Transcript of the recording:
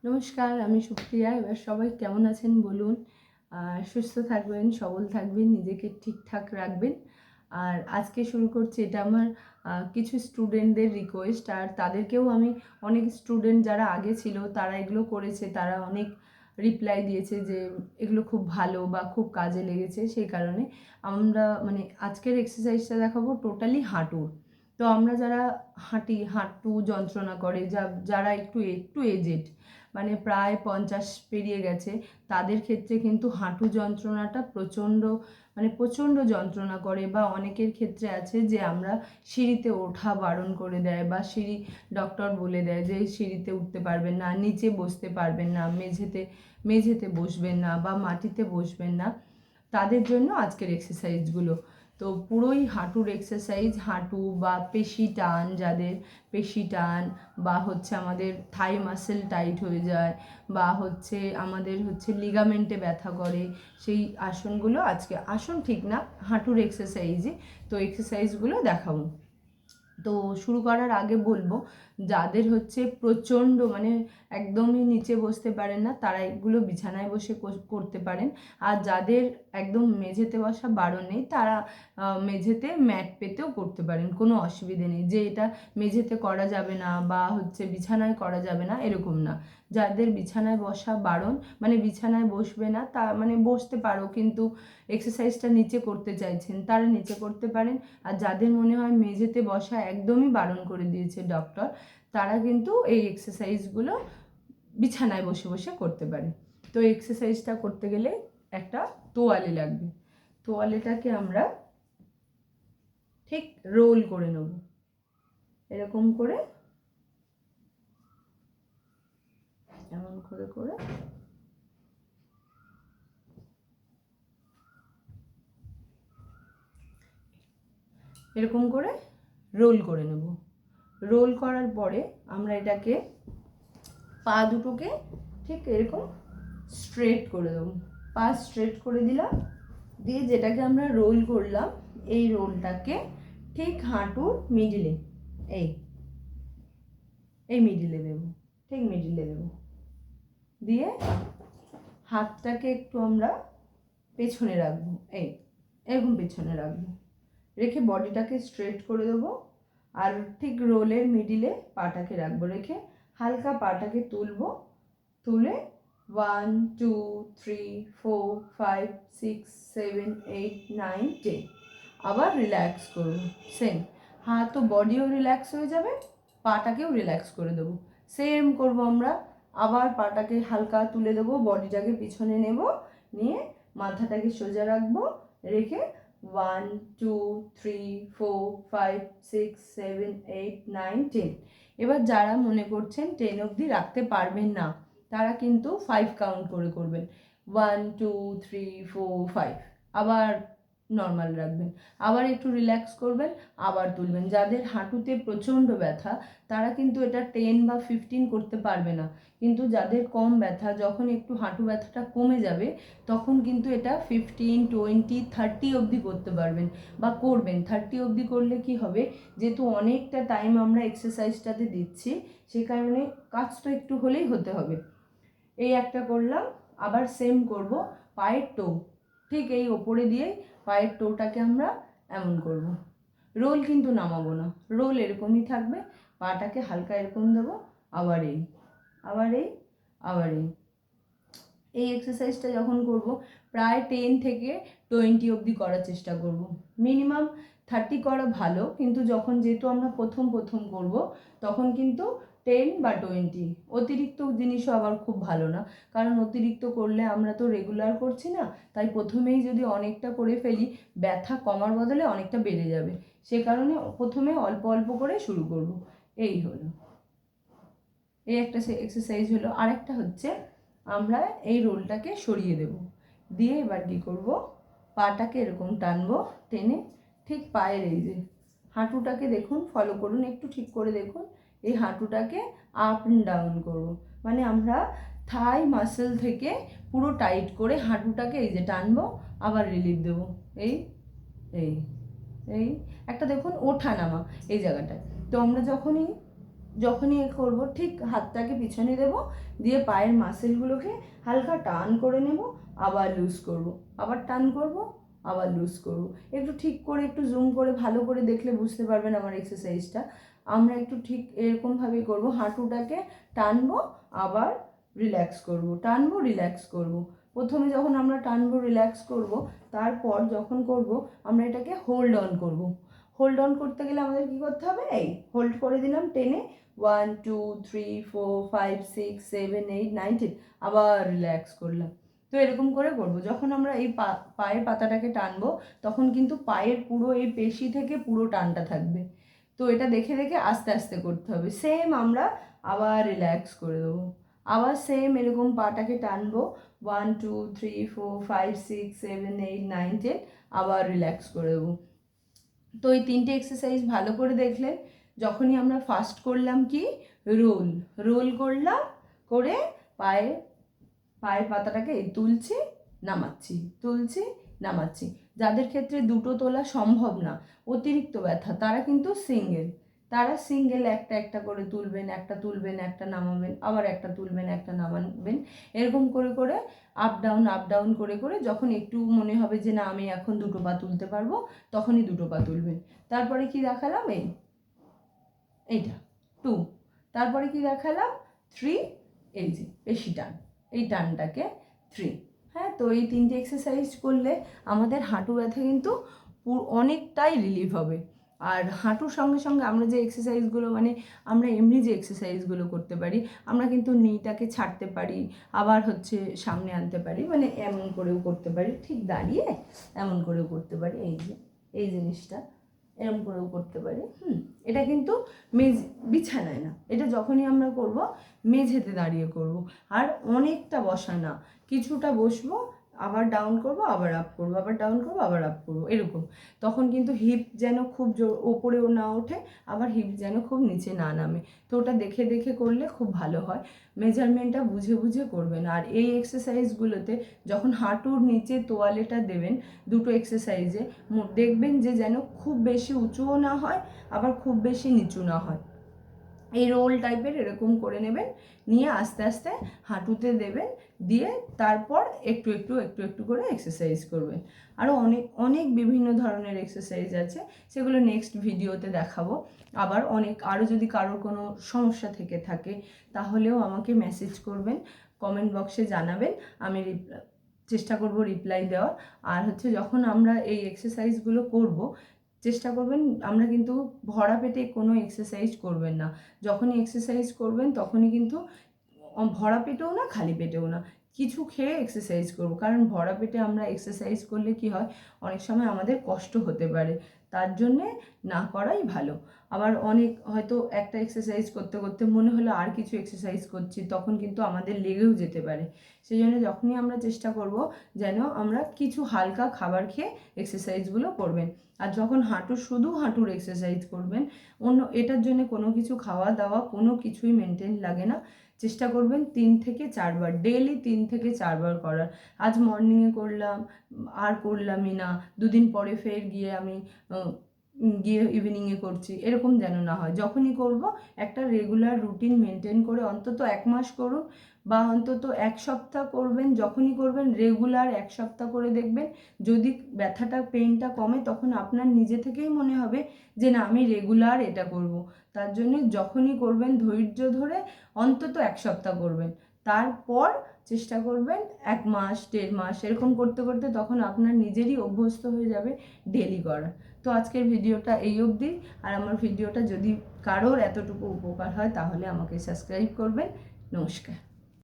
নমস্কার, আমি সুপ্রিয়া। এবার সবাই কেমন আছেন বলুন। সুস্থ থাকবেন, সবল থাকবেন, নিজেকে ঠিকঠাক রাখবেন। আর আজকে শুরু করছি, এটা আমার কিছু স্টুডেন্টদের রিকোয়েস্ট। আর তাদেরকেও আমি, অনেক স্টুডেন্ট যারা আগে ছিল তারা এগুলো করেছে, তারা অনেক রিপ্লাই দিয়েছে যে এগুলো খুব ভালো বা খুব কাজে লেগেছে। সেই কারণে আমরা আজকের এক্সারসাইজটা দেখাবো টোটালি হাঁটুর। তো আমরা যারা হাঁটু যন্ত্রণা করে, যারা একটু একটু এজেড, প্রায় 50 পেরিয়ে গেছে, তাদের ক্ষেত্রে কিন্তু হাঁটু যন্ত্রণাটা প্রচণ্ড যন্ত্রণা করে। বা অনেকের ক্ষেত্রে আছে যে আমরা সিঁড়িতে ওঠা বারণ করে দেয়, বা ডক্টর বলে দেয় যে সিঁড়িতে উঠতে পারবেন না, নিচে বসতে পারবেন না, মেঝেতে বসবেন না বা মাটিতে বসবেন না। তাদের জন্য আজকের এক্সারসাইজগুলো তো পুরোই হাঁটুর এক্সারসাইজ। হাঁটু বা পেশি টান, যাদের পেশি টান বা আমাদের থাই মাসেল টাইট হয়ে যায়, বা আমাদের লিগামেন্টে ব্যথা করে, সেই আসনগুলো আজকে, আসন ঠিক না, হাঁটুর এক্সারসাইজই। তো এক্সারসাইজগুলো দেখাবো। তো শুরু করার আগে বলবো, যাদের প্রচণ্ড একদমই নিচে বসতে পারেন না, তারা এগুলো বিছানায় বসে করতে পারেন। আর যাদের একদম মেঝেতে বসা বারণ নেই, তারা মেঝেতে ম্যাট পেতেও করতে পারেন, কোনো অসুবিধে নেই যে এটা মেঝেতে করা যাবে না বা বিছানায় করা যাবে না, এরকম না। যাদের বিছানায় বসা বারণ, বিছানায় বসবে না, তা বসতে পারো কিন্তু এক্সারসাইজটা নিচে করতে চাইছেন, তারা নিচে করতে পারেন। আর যাদের মনে হয় মেঝেতে বসা একদমই বারণ করে দিয়েছে ডক্টর, তারা কিন্তু এই এক্সারসাইজগুলো বিছানায় বসে বসে করতে পারে। তো এক্সারসাইজটা করতে গেলে একটা তোয়ালে লাগবে। তোয়ালেটাকে আমরা ঠিক রোল করে নেব, এরকম করে, এমন করে করে এরকম করে রোল করে নেব। রোল করার পরে আমরা এটাকে, পা দুটোকে ঠিক এরকম স্ট্রেট করে দেবো। পা স্ট্রেট করে দিলাম, দিয়ে যেটাকে আমরা রোল করলাম, এই রোলটাকে ঠিক হাঁটুর মিডিলে, এই এই মিডিলে দেবো, ঠিক মিডিলে দেবো। দিয়ে হাতটাকে একটু আমরা পেছনে রাখবো, এরকম পেছনে রাখবো, রেখে বডিটাকে স্ট্রেট করে দেবো। আর ঠিক রোলের মিডিলে পাটাকে রাখবো, রেখে হালকা পাটাকে তুলবো, তুলে 1 2 3 4 5 6 7 8 9 10, আবার রিল্যাক্স করবো। সেম হাত ও বডিও রিল্যাক্স হয়ে যাবে, পাটাকেও রিল্যাক্স করে দেবো। সেম করবো আমরা, আবার পাটাকে হালকা তুলে দেবো, বডিটাকে পিছনে নেব, নিয়ে মাথাটাকে সোজা রাখবো, রেখে 1 2 3 4 5 6 7 8 9 10। এবার যারা মনে করছেন 10 অবধি রাখতে পারবেন না, তারা কিন্তু 5 কাউন্ট করে করবেন, 1 2 3 4 5, আবার নর্মাল রাখবেন, আবার একটু রিল্যাক্স করবেন, আবার তুলবেন। যাদের হাঁটুতে প্রচণ্ড ব্যথা, তারা কিন্তু এটা 10 বা 15 করতে পারবে না, কিন্তু যাদের কম ব্যথা, যখন একটু হাঁটু ব্যথাটা কমে যাবে, তখন কিন্তু এটা 15 20 30 অবধি করতে পারবেন বা করবেন। 30 অবধি করলে কি হবে, যেহেতু অনেকটা টাইম আমরা এক্সারসাইজটাতে দিচ্ছি, সে কারণে কাজটা একটু হলেই হতে হবে। এই একটা করলাম, আবার সেম করব পায়ের টো, ঠিক এই ওপরে দিয়ে পায়ের টোটাকে আমরা এমন করব। রোল কিন্তু নামাবো না, রোল এরকমই থাকবে, পাটাকে হালকা এরকম দেবো, আবার এই, আবার এই, আবার এই এক্সারসাইজটা যখন করব, প্রায় 10 থেকে 20 অবধি করার চেষ্টা করব। মিনিমাম 30 করা ভালো, কিন্তু যেহেতু আমরা প্রথম করব, তখন কিন্তু 10 বা 20। অতিরিক্ত জিনিসও আবার খুব ভালো না, কারণ অতিরিক্ত করলে আমরা তো রেগুলার করছি না, তাই প্রথমেই যদি অনেকটা করে ফেলি, ব্যথা কমার বদলে অনেকটা বেড়ে যাবে। সে কারণে প্রথমে অল্প অল্প করে শুরু করব। এই হলো, এই একটা এক্সারসাইজ হলো। আরেকটা হচ্ছে, আমরা এই রোলটাকে সরিয়ে দেব, দিয়ে এবার কী করব, পাটাকে এরকম টানবো, টেনে ঠিক পায়ের এই যে হাঁটুটাকে দেখুন, ফলো করুন, একটু ঠিক করে দেখুন, এই হাঁটুটাকে আপ অ্যান্ড ডাউন করবো। আমরা থাই মাসেল থেকে পুরো টাইট করে হাঁটুটাকে এই যে টানবো, আবার রিলিফ দেবো, এই এই এই একটা দেখুন ওঠা নামা এই জায়গাটায়। তো আমরা যখনই যখনই করব ঠিক হাতটাকে পিছনে দেব, দিয়ে পায়ের মাসেলগুলোকে হালকা টান করে নেব, আবার লুজ করব, আবার টান করব, আবার লুজ করব। একটু ঠিক করে একটু জুম করে ভালো করে দেখলে বুঝতে পারবেন আমার এক্সারসাইজটা। আমরা একটু ঠিক এরকমভাবেই করব, হাঁটুটাকে টানবো আবার রিল্যাক্স করব, টানবো রিল্যাক্স করব। প্রথমে যখন আমরা টানবো রিল্যাক্স করব, তারপর যখন করব আমরা এটাকে হোল্ড অন করব। হোল্ড অন করতে গেলে আমাদের কী করতে হবে, এই হোল্ড করে দিলাম টেনে, 1 2 3 4 5 6 7 8 9 10, আবার রিল্যাক্স করলাম। তো এরকম করে করব। যখন আমরা এই পায়ের পাতাটাকে টানবো তখন কিন্তু পায়ের পুরো এই পেশি থেকে পুরো টানটা থাকবে। তো এটা দেখে দেখে আস্তে আস্তে করতে হবে। সেম আমরা আবার রিল্যাক্স করে দেবো, আবার সেম এরকম পাটাকে টানবো, 1 2 3 4 5 6 7 8 9 10, আবার রিল্যাক্স করে দেবো। তো এই তিনটে এক্সারসাইজ ভালো করে দেখলেন। যখনই আমরা ফার্স্ট করলাম কি রোল, রোল করলাম, করে পায়ের পাতাটাকে তুলছি নামাচ্ছি, তুলছি নামাচ্ছি। যাদের ক্ষেত্রে দুটো তোলা সম্ভব না, অতিরিক্ত ব্যথা, তারা কিন্তু সিঙ্গেল একটা একটা করে তুলবেন, একটা তুলবেন, একটা নামাবেন, আবার একটা তুলবেন, একটা নামাবেন, এরকম করে করে আপ ডাউন করে করে যখন একটু মনে হবে যে না আমি এখন দুটো পা তুলতে পারবো, তখনই দুটো পা তুলবেন। তারপরে কি দেখালাম, এইটা 2, তারপরে কি দেখালাম 3, এই যে পেশি টান, এই টানটাকে 3। হ্যাঁ, তো এই তিনটে এক্সারসাইজ করলে আমাদের হাঁটু ব্যথা কিন্তু অনেকটাই রিলিফ হবে। আর হাঁটুর সঙ্গে সঙ্গে আমরা যে এক্সারসাইজগুলো মানে আমরা এমনি যে এক্সারসাইজগুলো করতে পারি, আমরা কিন্তু নিটাকে ছাড়তে পারি, আবার হচ্ছে সামনে আনতে পারি, মানে এমন করেও করতে পারি, ঠিক দাঁড়িয়ে এমন করেও করতে পারি, এই জিনিসটা এরকম করেও করতে পারি। এটা কিন্তু বিছানায় না, এটা যখনই আমরা করব মেঝেতে দাঁড়িয়ে করব। আর অনেকটা বসা না, কিছুটা বসবো, আবার ডাউন করব, আবার আপ করব, আবার ডাউন করব, আবার আপ করব, এরকম। তখন কিন্তু হিপ যেন খুব ওপরেও না ওঠে, আবার হিপ যেন খুব নিচে না নামে। তো ওটা দেখে দেখে করলে খুব ভালো হয়, মেজারমেন্টটা বুঝে বুঝে করবেন। আর এই এক্সারসাইজগুলোতে যখন হাঁটুর নিচে তোয়ালেটা দেবেন দুটো এক্সারসাইজে, দেখবেন যে যেন খুব বেশি উঁচুও না হয়, আবার খুব বেশি নিচু না হয়। এই রোল টাইপের এরকম করে নেবেন, নিয়ে আস্তে আস্তে হাঁটুতে দেবেন, দিয়ে তারপর একটু একটু একটু একটু করে এক্সারসাইজ করবেন। আরও অনেক বিভিন্ন ধরনের এক্সারসাইজ আছে, সেগুলো নেক্সট ভিডিওতে দেখাবো। আরও যদি কারোর কোনো সমস্যা থেকে থাকে তাহলেও আমাকে মেসেজ করবেন, কমেন্ট বক্সে জানাবেন, আমি চেষ্টা করব রিপ্লাই দেওয়ার। আর হচ্ছে যখন আমরা এই এক্সারসাইজগুলো করব, চেষ্টা করবেন আমরা কিন্তু ভরা পেটে কোনো এক্সারসাইজ করবেন না। যখনই এক্সারসাইজ করবেন তখনই কিন্তু ভরা পেটেও না, খালি পেটেও না, কিছু খেয়ে এক্সারসাইজ করব। কারণ ভরা পেটে আমরা এক্সারসাইজ করলে কি হয়, অনেক সময় আমাদের কষ্ট হতে পারে, তার জন্যে না করাই ভালো। আবার হয়তো একটা এক্সারসাইজ করতে করতে মনে হলো আর কিছু এক্সারসাইজ করছি, তখন কিন্তু আমাদের লেগেও যেতে পারে। সেই জন্য যখনই আমরা চেষ্টা করব যেন আমরা কিছু হালকা খাবার খেয়ে এক্সারসাইজগুলো করবেন। আর যখন শুধু হাঁটুর এক্সারসাইজ করবেন, এটার জন্য কোনো কিছু খাওয়া দাওয়া কোনো কিছুই মেনটেন লাগে না। চেষ্টা করবেন 3 থেকে 4 বার, ডেইলি 3 থেকে 4 বার করার। আজ মর্নিংয়ে করলাম, আর করলামই না, দুদিন পরে ফের গিয়ে ইভিনিংয়ে করছি, এরকম যেন না হয়। যখনই করব একটা রেগুলার রুটিন মেনটেন করে অন্তত 1 মাস করুন, বা অন্তত 1 সপ্তাহ করবেন। যখনই করবেন রেগুলার 1 সপ্তাহ করে দেখবেন, যদি পেইনটা কমে তখন আপনার নিজে থেকেই মনে হবে যে না আমি রেগুলার এটা করব। তার জন্য যখনই করবেন ধৈর্য ধরে অন্তত 1 সপ্তাহ করবেন, তারপর চেষ্টা করবেন 1 মাস 1.5 মাস এরকম করতে করতে তখন আপনার নিজেরই অভ্যস্ত হয়ে যাবে ডেলি করা। তো আজকের ভিডিওটা এই অবধি। আর আমার ভিডিওটা যদি কারোর এতটুকু উপকার হয় তাহলে আমাকে সাবস্ক্রাইব করবেন। নমস্কার।